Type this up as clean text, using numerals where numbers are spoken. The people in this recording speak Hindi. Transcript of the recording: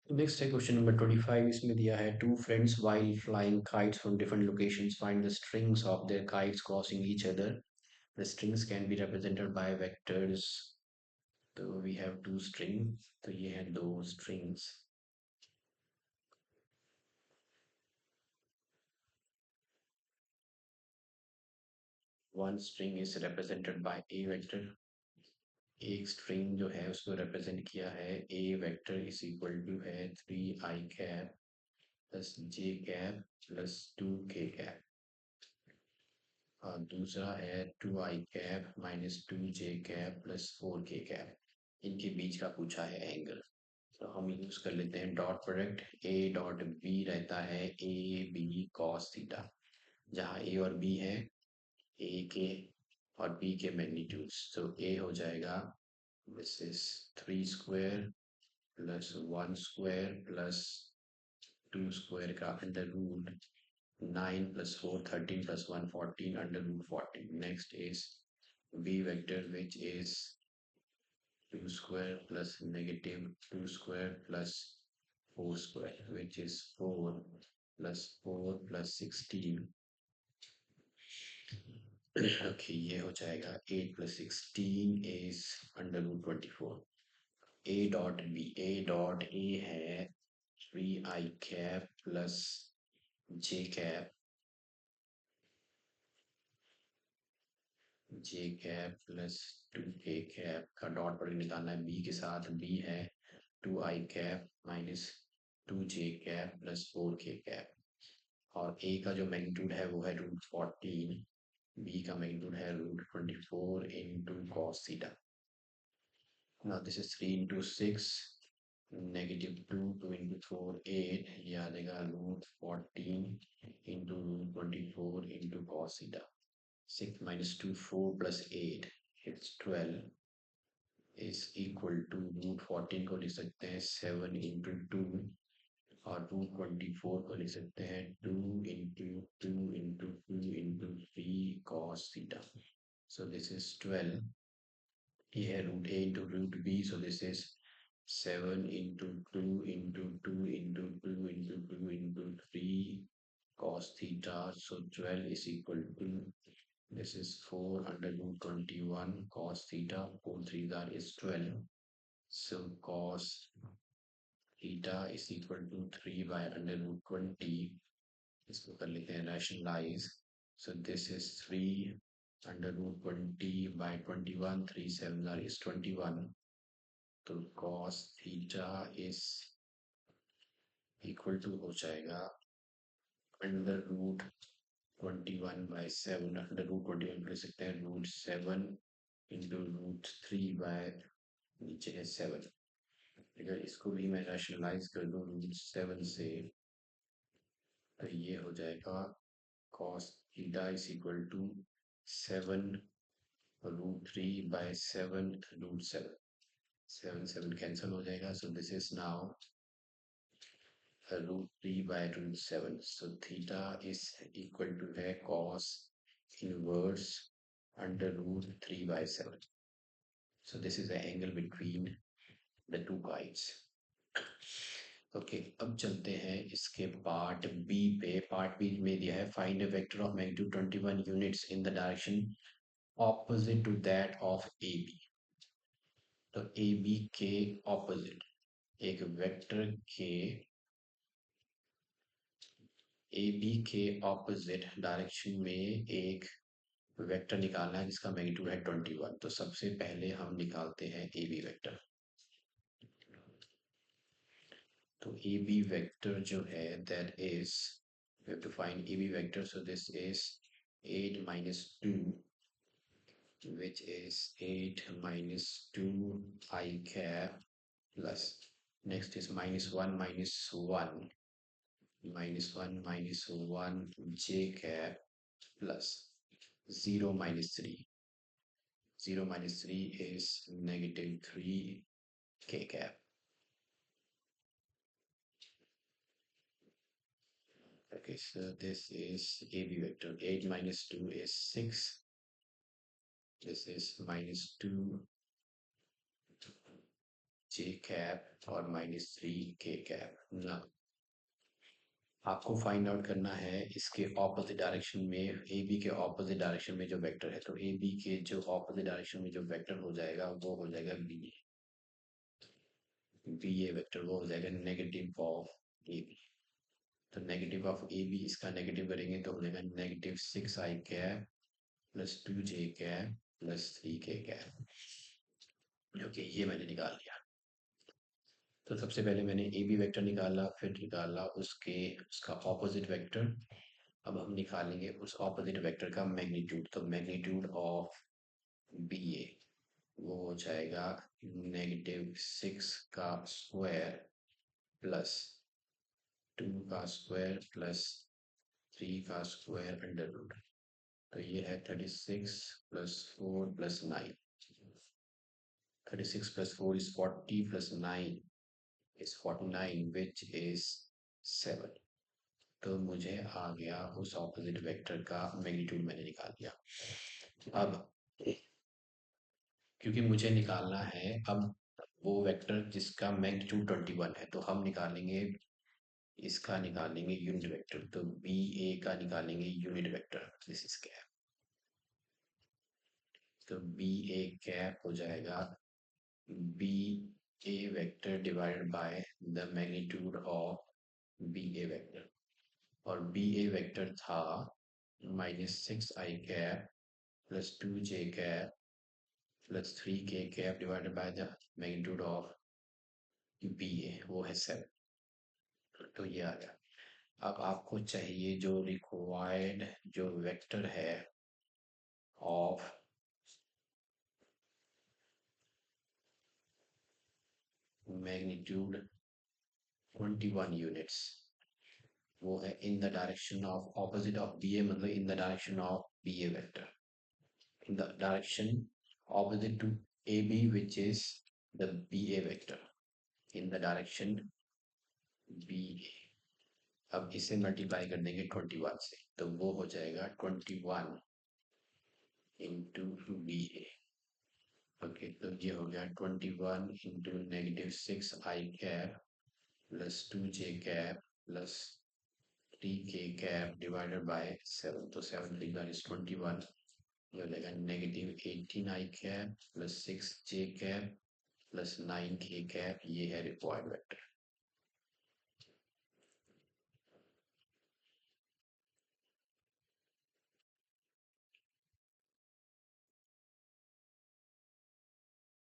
नेक्स्ट है क्वेश्चन नंबर 25। इसमें दिया है two friends while flying kites from different locations find the strings of their kites crossing each other. The strings can be represented by vectors. तो we have two string, तो ये हैं दो strings. One string is represented by a vector. एक स्ट्रिंग जो है उसको रिप्रेजेंट किया है a vector is equal to है 3 i cap plus j cap plus 2 k cap, और दूसरा है 2 i cap minus 2 j cap plus 4 k cap. इनके बीच का पूछा है एंगल। तो हम यूज कर लेते हैं dot product. a dot b रहता है a b कॉस थीटा, जहाँ a और b है a के और b के मैग्नीट्यूड्स। तो a हो जाएगा, this is 3 square plus 1 square plus 2 square का under root 9 + 4 13 + 1 14 under root 14। Next is b vector which is 2 square plus -2 square plus 4 square which is 4 + 4 + 16। Okay, ये हो जाएगा 8 + 16 इज अंडर रूट 24। a है 3 i cap plus j cap plus 2 k cap का डॉट प्रोडक्ट निकालना है b के साथ। b है 2 i cap minus 2 j cap plus 4 k cap, और a का जो मैग्नीट्यूड है वो है √14, b का मैग्नीट्यूड है √24 into cos theta. Now this is 3 into 6, -2, 2 into 4 8, ये आ जाएगा √14 into √24 into cos theta. 6 minus 2 4 plus 8, it's 12 is equal to √14 को लिख सकते हैं 7 into 2, और √24 को लिख सकते हैं 2 into 2 into 2 into 3 cos theta. So this is 12. ये है √a into √b, so this is 7 into 2 into 2 into 2 into 2 into 3 cos theta. So 12 is equal to, this is 4 under √21 cos theta, 4 3 that is 12. So cos theta is equal to 3 by under √20. इसको कर लेते हैं rationalize. So this is 3 under √20 by 21, 3 7 that is 21. तो cos theta is equal to हो जाएगा अंडर रूट 21/7। अंडर रूट 21 लिख सकते हैं √7 इंटू √3 नीचे है 7। अगर इसको भी मैं रैशनलाइज कर दूँ √7 से, तो ये हो जाएगा cos theta is equal to 7 √3/7 √7। 7 7 cancel हो जाएगा, so this is now √3/√7। So theta is equal to है cos inverse under √3/7. So this is the angle between the two kites. Okay, अब चलते हैं इसके पार्ट बी पे। पार्ट बी में दिया है find a vector of magnitude 21 units in the direction opposite to that of A B. तो ए बी के ऑपोजिट एक वेक्टर के ए बी के ऑपोजिट डायरेक्शन में एक वेक्टर निकालना है जिसका मैग्नीट्यूड है 21। तो सबसे पहले हम निकालते हैं ए बी वेक्टर। तो ए बी वेक्टर जो है that is, we have to find AB vector. So this is 8 minus 2, which is 8 minus 2 I cap plus, next is -1 minus 1 minus 1 minus 1 j cap plus 0 minus 3. 0 minus 3 is -3 k cap. Okay, so this is AB vector. 8 minus 2 is 6. This is -2 J cap और -3 k कैप ना। आपको फाइंड आउट करना है इसके ऑपोजिट डायरेक्शन में, ए बी के ऑपोजिट डायरेक्शन में जो वेक्टर है। तो ए बी के जो ऑपोजिट डायरेक्शन में जो वेक्टर हो जाएगा वो हो जाएगा बी ए वेक्टर, वो हो जाएगा नेगेटिव ऑफ ए बी। तो नेगेटिव ऑफ ए बी, इसका नेगेटिव करेंगे तो हो जाएगा -6 i cap plus 2 j cap plus 3 k cap, जो कि ये मैंने निकाल लिया। तो सबसे पहले मैंने ए बी वेक्टर निकाला, फिर निकाला उसका ऑपोजिट वेक्टर। अब हम निकालेंगे उस ऑपोजिट वेक्टर का मैग्नीट्यूड। तो मैग्नीट्यूड ऑफ बी ए वो हो जाएगा -6 का स्क्वायर प्लस 2 का स्क्वायर प्लस 3 का स्क्वायर अंडर रूट। तो ये है 36 plus 4 plus 9। 36 plus 4 is 40 plus 9 is 49 which is 7। तो मुझे आ गया उस ऑपोजिट वेक्टर का मैग्नीट्यूड, मैंने निकाल लिया। अब क्योंकि मुझे निकालना है अब वो वेक्टर जिसका मैग्नीट्यूड 21 है, तो हम निकालेंगे इसका निकालेंगे यूनिट वेक्टर। तो बी ए का निकालेंगे unit vector, this is cap. तो बी ए कैप हो जाएगा B A vector divided by the magnitude of B A vector. और बी ए वेक्टर था -6 i cap plus 2 j cap plus 3 k cap divided by the magnitude of B A, वो है 7। तो ये आ गया। अब आपको चाहिए जो रिक्वायर्ड जो वेक्टर है ऑफ मैग्नीट्यूड 21 यूनिट्स, वो है in the direction of opposite of B A, मतलब in the direction of B A vector, in the direction opposite to AB, which is the BA vector in the direction BA। अब इसे मल्टीप्लाई कर देंगे 21 से, तो वो हो जाएगा 21 इंटू बी ए। ओके, तो ये हो गया 21 into -6 i cap plus 2 j cap plus 3 k cap divided bye 7। तो 7 इज 21, ये हो जाएगा -18 i cap plus 6 j cap plus 9 k cap. ये है रिक्वायर्ड वेक्टर।